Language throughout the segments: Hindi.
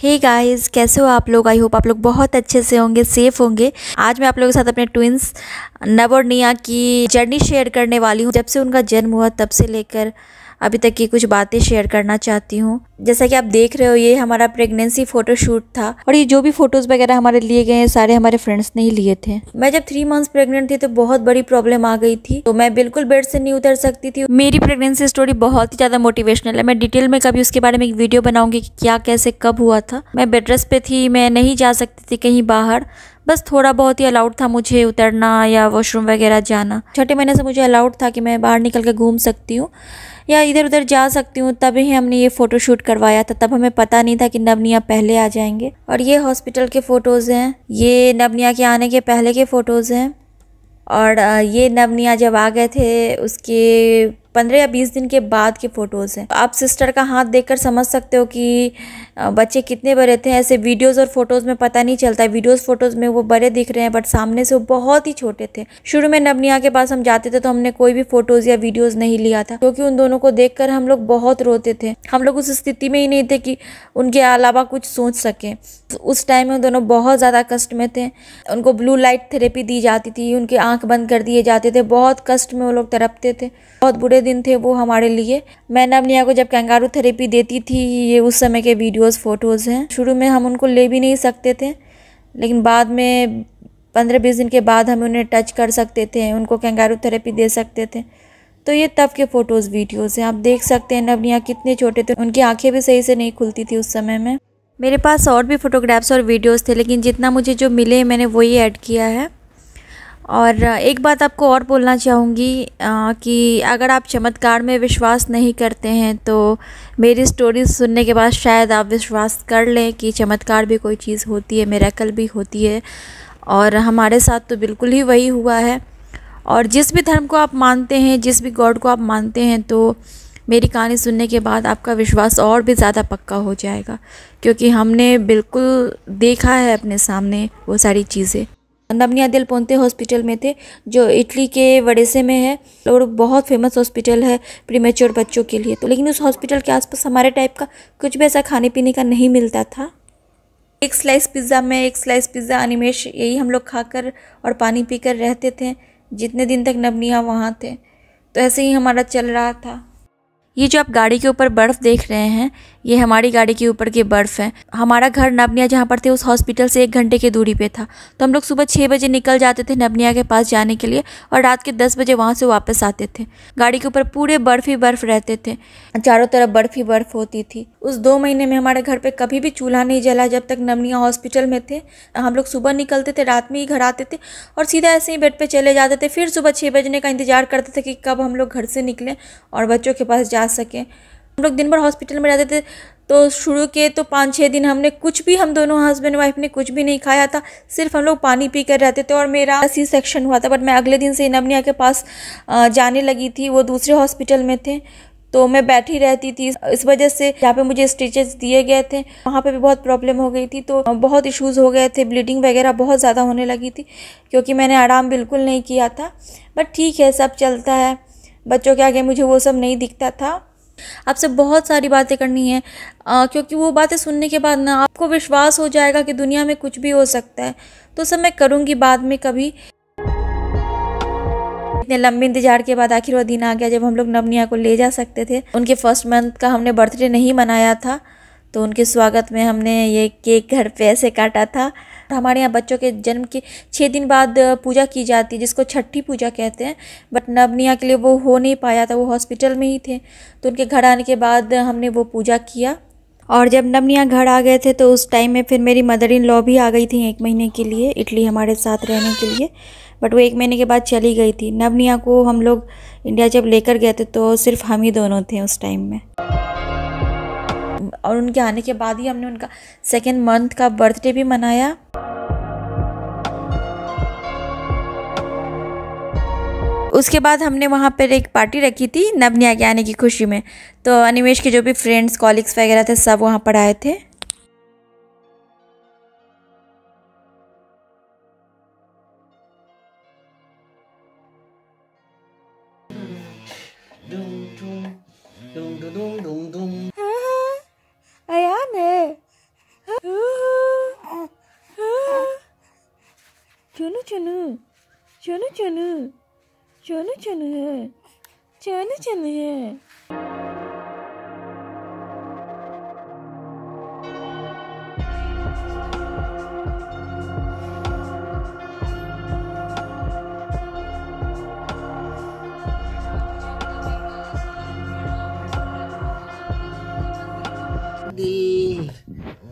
हे गाइस, कैसे हो आप लोग। आई होप आप लोग बहुत अच्छे से होंगे, सेफ होंगे। आज मैं आप लोगों के साथ अपने ट्विंस नव और निया की जर्नी शेयर करने वाली हूँ। जब से उनका जन्म हुआ तब से लेकर अभी तक की कुछ बातें शेयर करना चाहती हूँ। जैसा कि आप देख रहे हो, ये हमारा प्रेगनेंसी फोटोशूट था और ये जो भी फोटोज़ वगैरह हमारे लिए गए हैं सारे हमारे फ्रेंड्स ने ही लिए थे। मैं जब 3 मंथ्स प्रेग्नेंट थी तो बहुत बड़ी प्रॉब्लम आ गई थी, तो मैं बिल्कुल बेड से नहीं उतर सकती थी। मेरी प्रेगनेंसी स्टोरी बहुत ही ज़्यादा मोटिवेशनल है। मैं डिटेल में कभी उसके बारे में एक वीडियो बनाऊंगी कि क्या कैसे कब हुआ था। मैं बेड रेस्ट पे थी, मैं नहीं जा सकती थी कहीं बाहर। बस थोड़ा बहुत ही अलाउड था मुझे उतरना या वॉशरूम वगैरह जाना। छठे महीने से मुझे अलाउड था कि मैं बाहर निकल के घूम सकती हूँ या इधर उधर जा सकती हूँ। तभी हमने ये फ़ोटो शूट करवाया था। तब हमें पता नहीं था कि नवनिया पहले आ जाएंगे। और ये हॉस्पिटल के फ़ोटोज़ हैं, ये नवनिया के आने के पहले के फ़ोटोज़ हैं। और ये नवनिया जब आ गए थे उसके 15 या 20 दिन के बाद के फ़ोटोज़ हैं। आप सिस्टर का हाथ देखकर समझ सकते हो कि बच्चे कितने बड़े थे। ऐसे वीडियोज़ और फोटोज़ में पता नहीं चलता है। वीडियोज़ फोटोज़ में वो बड़े दिख रहे हैं बट सामने से वो बहुत ही छोटे थे। शुरू में नवनिया के पास हम जाते थे तो हमने कोई भी फ़ोटोज़ या वीडियोज़ नहीं लिया था, क्योंकि उन दोनों को देखकर हम लोग बहुत रोते थे। हम लोग उस स्थिति में ही नहीं थे कि उनके अलावा कुछ सोच सकें। उस टाइम में दोनों बहुत ज़्यादा कष्ट में थे। उनको ब्लू लाइट थेरेपी दी जाती थी, उनके आँख बंद कर दिए जाते थे। बहुत कष्ट में वो लोग तड़पते थे। बहुत बुरे दिन थे वो हमारे लिए। मैं नवनिया को जब कैंगारू थेरेपी देती थी, ये उस समय के वीडियोस फोटोज़ हैं। शुरू में हम उनको ले भी नहीं सकते थे, लेकिन बाद में 15-20 दिन के बाद हम उन्हें टच कर सकते थे, उनको कैंगारू थेरेपी दे सकते थे। तो ये तब के फ़ोटोज़ वीडियोज़ हैं। आप देख सकते हैं नवनिया कितने छोटे थे, उनकी आंखें भी सही से नहीं खुलती थी उस समय में। मेरे पास और भी फ़ोटोग्राफ्स और वीडियोज़ थे, लेकिन जितना मुझे जो मिले मैंने वही ऐड किया है। और एक बात आपको और बोलना चाहूँगी कि अगर आप चमत्कार में विश्वास नहीं करते हैं तो मेरी स्टोरी सुनने के बाद शायद आप विश्वास कर लें कि चमत्कार भी कोई चीज़ होती है, मिरेकल भी होती है। और हमारे साथ तो बिल्कुल ही वही हुआ है। और जिस भी धर्म को आप मानते हैं, जिस भी गॉड को आप मानते हैं, तो मेरी कहानी सुनने के बाद आपका विश्वास और भी ज़्यादा पक्का हो जाएगा, क्योंकि हमने बिल्कुल देखा है अपने सामने वो सारी चीज़ें। नवनिया देल पोंते हॉस्पिटल में थे, जो इटली के वडेसे में है और बहुत फेमस हॉस्पिटल है प्रीमेच्योर बच्चों के लिए। तो लेकिन उस हॉस्पिटल के आसपास हमारे टाइप का कुछ भी ऐसा खाने पीने का नहीं मिलता था। एक स्लाइस पिज़्ज़ा में एक स्लाइस पिज़्ज़ा अनिमेश, यही हम लोग खाकर और पानी पीकर रहते थे जितने दिन तक नवनिया वहाँ थे। तो ऐसे ही हमारा चल रहा था। ये जो आप गाड़ी के ऊपर बर्फ़ देख रहे हैं, ये हमारी गाड़ी के ऊपर की बर्फ़ है। हमारा घर नवनिया जहाँ पर थे उस हॉस्पिटल से 1 घंटे की दूरी पे था। तो हम लोग सुबह 6 बजे निकल जाते थे नवनिया के पास जाने के लिए और रात के 10 बजे वहाँ से वापस आते थे। गाड़ी के ऊपर पूरे बर्फ़ ही बर्फ़ रहते थे, चारों तरफ बर्फ़ ही बर्फ़ होती थी। उस 2 महीने में हमारे घर पर कभी भी चूल्हा नहीं जला जब तक नवनिया हॉस्पिटल में थे। हम लोग सुबह निकलते थे, रात में ही घर आते थे और सीधा ऐसे ही बेड पर चले जाते थे। फिर सुबह 6 बजने का इंतज़ार करते थे कि कब हम लोग घर से निकलें और बच्चों के पास जा सकें। हम लोग दिन भर हॉस्पिटल में रहते थे। तो शुरू के तो 5-6 दिन हमने कुछ भी, हम दोनों हस्बैंड वाइफ ने कुछ भी नहीं खाया था। सिर्फ हम लोग पानी पी कर रहते थे। और मेरा सी सेक्शन हुआ था, बट मैं अगले दिन से नवनिया के पास जाने लगी थी। वो दूसरे हॉस्पिटल में थे तो मैं बैठी रहती थी। इस वजह से जहाँ पे मुझे स्टिचेस दिए गए थे वहाँ पे भी बहुत प्रॉब्लम हो गई थी। तो बहुत इश्यूज़ हो गए थे, ब्लीडिंग वगैरह बहुत ज़्यादा होने लगी थी, क्योंकि मैंने आराम बिल्कुल नहीं किया था। बट ठीक है, सब चलता है। बच्चों के आगे मुझे वो सब नहीं दिखता था। आपसे बहुत सारी बातें करनी है, क्योंकि वो बातें सुनने के बाद ना आपको विश्वास हो जाएगा कि दुनिया में कुछ भी हो सकता है। तो सब मैं करूँगी बाद में कभी। इतने लंबे इंतजार के बाद आखिर वो दिन आ गया जब हम लोग नवनिया को ले जा सकते थे। उनके फर्स्ट मंथ का हमने बर्थडे नहीं मनाया था, तो उनके स्वागत में हमने ये केक घर पे ऐसे काटा था। हमारे यहाँ बच्चों के जन्म के 6 दिन बाद पूजा की जाती है, जिसको छठी पूजा कहते हैं। बट नवनिया के लिए वो हो नहीं पाया था, वो हॉस्पिटल में ही थे। तो उनके घर आने के बाद हमने वो पूजा किया। और जब नवनिया घर आ गए थे तो उस टाइम में फिर मेरी मदर इन लॉ भी आ गई थी 1 महीने के लिए इटली हमारे साथ रहने के लिए। बट वो 1 महीने के बाद चली गई थी। नवनिया को हम लोग इंडिया जब लेकर गए थे तो सिर्फ हम ही दोनों थे उस टाइम में। और उनके आने के बाद ही हमने उनका 2nd मंथ का बर्थडे भी मनाया। उसके बाद हमने वहाँ पर एक पार्टी रखी थी नवनिया के आने की खुशी में। तो अनिमेश के जो भी फ्रेंड्स कॉलिग्स वगैरह थे सब वहाँ पर आए थे। चुनु चुनु चुनु चुनु चुनु चुनु है, चुनु चुनु है।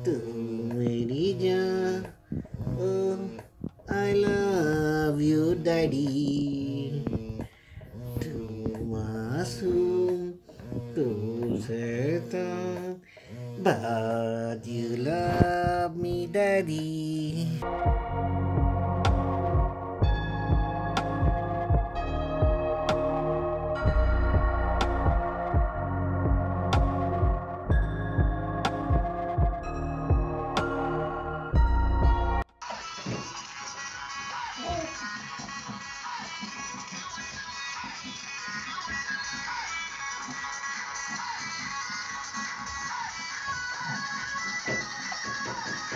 तू मेरी जान, आई लव यू डैडी। तू मासूम, तू शैतान, but you love me daddy।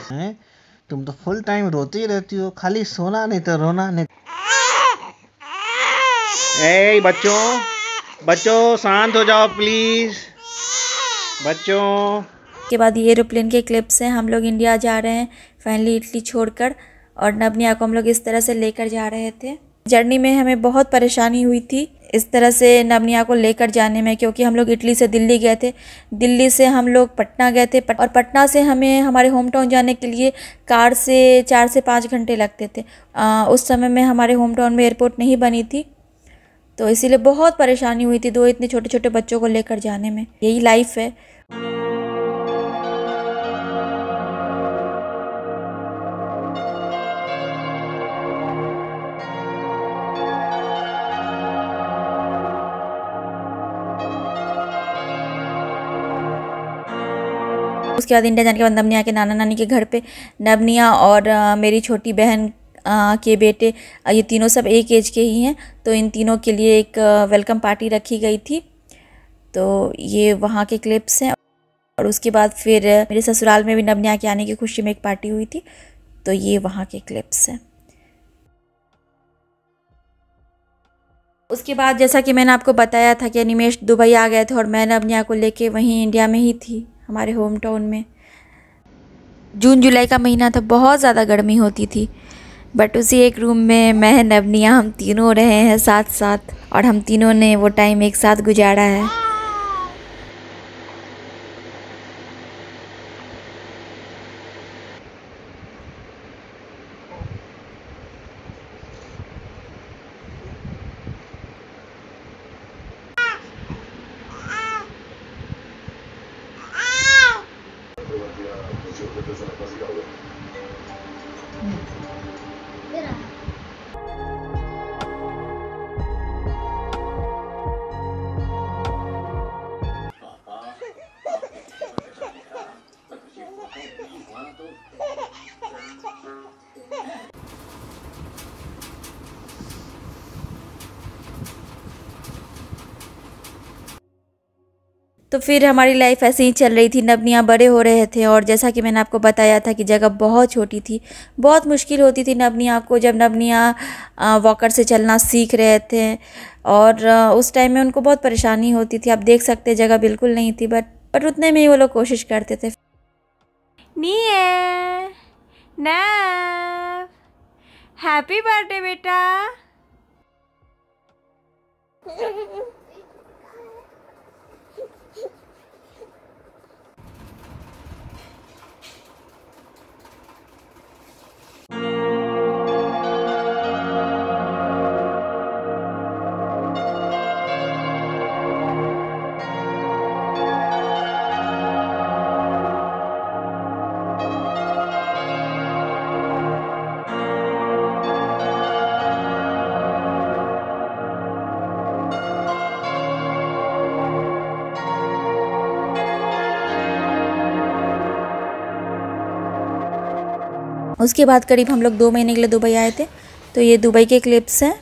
हैं, तुम तो फुल टाइम रोती ही रहती हो, खाली सोना नहीं तो रोना नहीं। ए बच्चों, बच्चों शांत हो जाओ प्लीज, बच्चों। के बाद ये एरोप्लेन के क्लिप्स हैं। हम लोग इंडिया जा रहे हैं फाइनली, इटली छोड़कर, और नवनिया को हम लोग इस तरह से लेकर जा रहे थे। जर्नी में हमें बहुत परेशानी हुई थी इस तरह से नवनिया को लेकर जाने में, क्योंकि हम लोग इटली से दिल्ली गए थे, दिल्ली से हम लोग पटना गए थे, और पटना से हमें हमारे होम टाउन जाने के लिए कार से 4 से 5 घंटे लगते थे। उस समय में हमारे होम टाउन में एयरपोर्ट नहीं बनी थी, तो इसीलिए बहुत परेशानी हुई थी 2 इतने छोटे छोटे बच्चों को लेकर जाने में। यही लाइफ है। उसके बाद इंडिया जाने के बाद नवनिया के नाना नानी के घर पे नवनिया और मेरी छोटी बहन के बेटे, ये तीनों सब एक एज के ही हैं, तो इन तीनों के लिए एक वेलकम पार्टी रखी गई थी। तो ये वहाँ के क्लिप्स हैं। और उसके बाद फिर मेरे ससुराल में भी नवनिया के आने की खुशी में एक पार्टी हुई थी, तो ये वहाँ के क्लिप्स हैं। उसके बाद जैसा कि मैंने आपको बताया था कि अनिमेश दुबई आ गए थे, और मैं नवनिया को लेके वहीं इंडिया में ही थी, हमारे होम टाउन में। जून जुलाई का महीना था, बहुत ज़्यादा गर्मी होती थी, बट उसी एक रूम में मैं, नवनिया, हम तीनों रहे हैं साथ साथ, और हम तीनों ने वो टाइम एक साथ गुजारा है। तो फिर हमारी लाइफ ऐसे ही चल रही थी। नवनिया बड़े हो रहे थे, और जैसा कि मैंने आपको बताया था कि जगह बहुत छोटी थी, बहुत मुश्किल होती थी नवनिया को। जब नवनिया वॉकर से चलना सीख रहे थे, और उस टाइम में उनको बहुत परेशानी होती थी। आप देख सकते हैं जगह बिल्कुल नहीं थी, बट उतने में ही वो लोग कोशिश करते थे। नीए नव, हैप्पी बर्थडे बेटा। उसके बाद करीब हम लोग 2 महीने के लिए दुबई आए थे, तो ये दुबई के क्लिप्स हैं।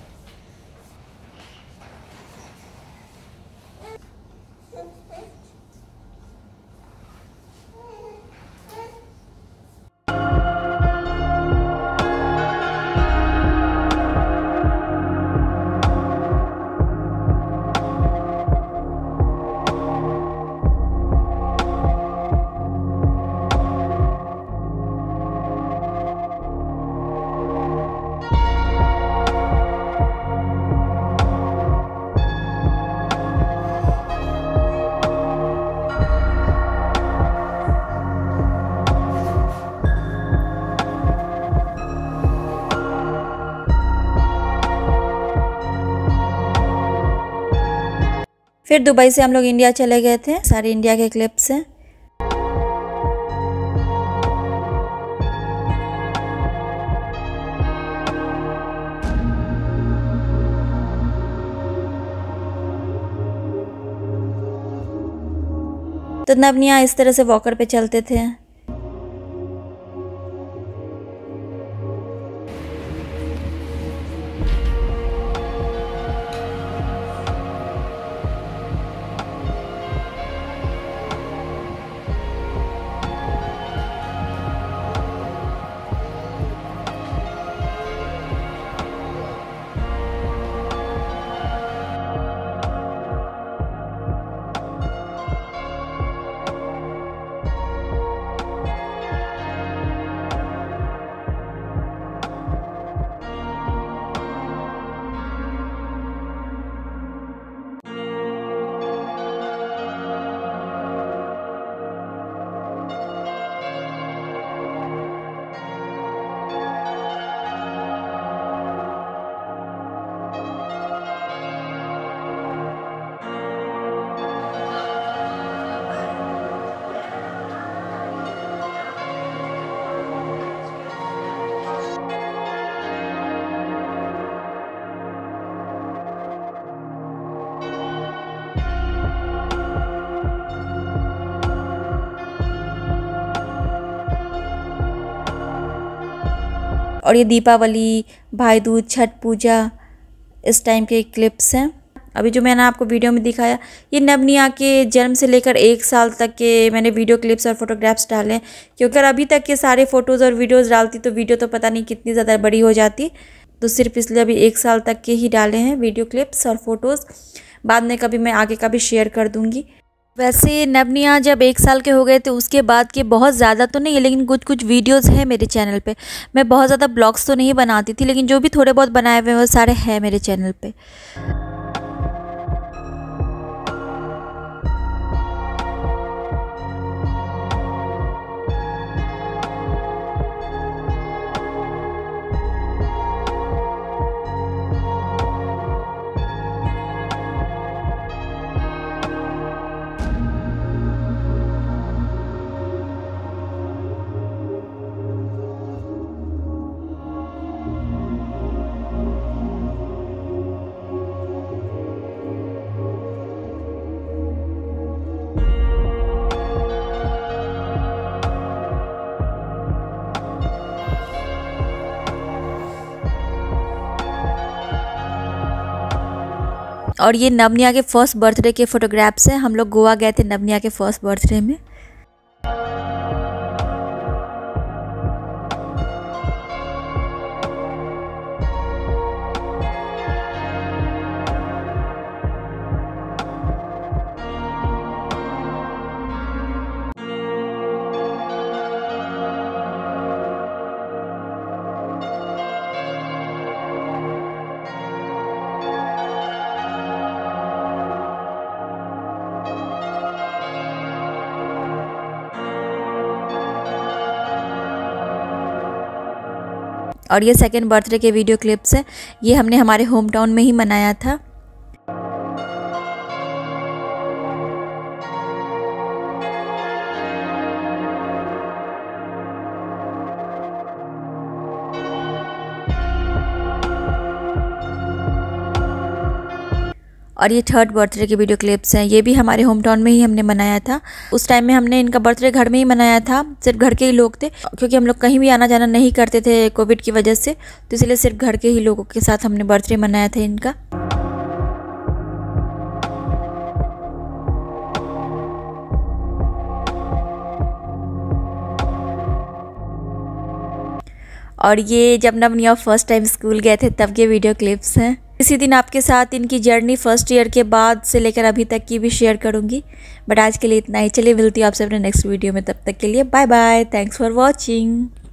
फिर दुबई से हम लोग इंडिया चले गए थे, सारे इंडिया के क्लिप्स हैं। तो नवनिया इस तरह से वॉकर पे चलते थे। और ये दीपावली, भाई दूज, छठ पूजा इस टाइम के क्लिप्स हैं। अभी जो मैंने आपको वीडियो में दिखाया ये नवनिया के जन्म से लेकर 1 साल तक के मैंने वीडियो क्लिप्स और फोटोग्राफ्स डाले हैं, क्योंकि अगर अभी तक के सारे फ़ोटोज़ और वीडियोज़ डालती तो वीडियो तो पता नहीं कितनी ज़्यादा बड़ी हो जाती। तो सिर्फ इसलिए अभी 1 साल तक के ही डाले हैं वीडियो क्लिप्स और फ़ोटोज़। बाद में कभी मैं आगे का भी शेयर कर दूँगी। वैसे नवनिया जब 1 साल के हो गए थे उसके बाद के बहुत ज़्यादा तो नहीं है, लेकिन कुछ कुछ वीडियोस हैं मेरे चैनल पे। मैं बहुत ज़्यादा ब्लॉग्स तो नहीं बनाती थी, लेकिन जो भी थोड़े बहुत बनाए हुए हैं वो सारे हैं मेरे चैनल पे। और ये नवनिया के फर्स्ट बर्थडे के फोटोग्राफ्स हैं। हम लोग गोवा गए थे नवनिया के फर्स्ट बर्थडे में। और ये सेकंड बर्थडे के वीडियो क्लिप्स हैं। ये हमने हमारे होम टाउन में ही मनाया था। और ये थर्ड बर्थडे के वीडियो क्लिप्स हैं। ये भी हमारे होम टाउन में ही हमने मनाया था। उस टाइम में हमने इनका बर्थडे घर में ही मनाया था, सिर्फ घर के ही लोग थे, क्योंकि हम लोग कहीं भी आना जाना नहीं करते थे कोविड की वजह से, तो इसलिए सिर्फ घर के ही लोगों के साथ हमने बर्थडे मनाया था इनका। और ये जब नवनिया फर्स्ट टाइम स्कूल गए थे तब के वीडियो क्लिप्स हैं। इसी दिन आपके साथ इनकी जर्नी फर्स्ट ईयर के बाद से लेकर अभी तक की भी शेयर करूंगी। बट आज के लिए इतना ही। चलिए मिलती हूँ आपसे अपने नेक्स्ट वीडियो में। तब तक के लिए bye bye. Thanks for watching.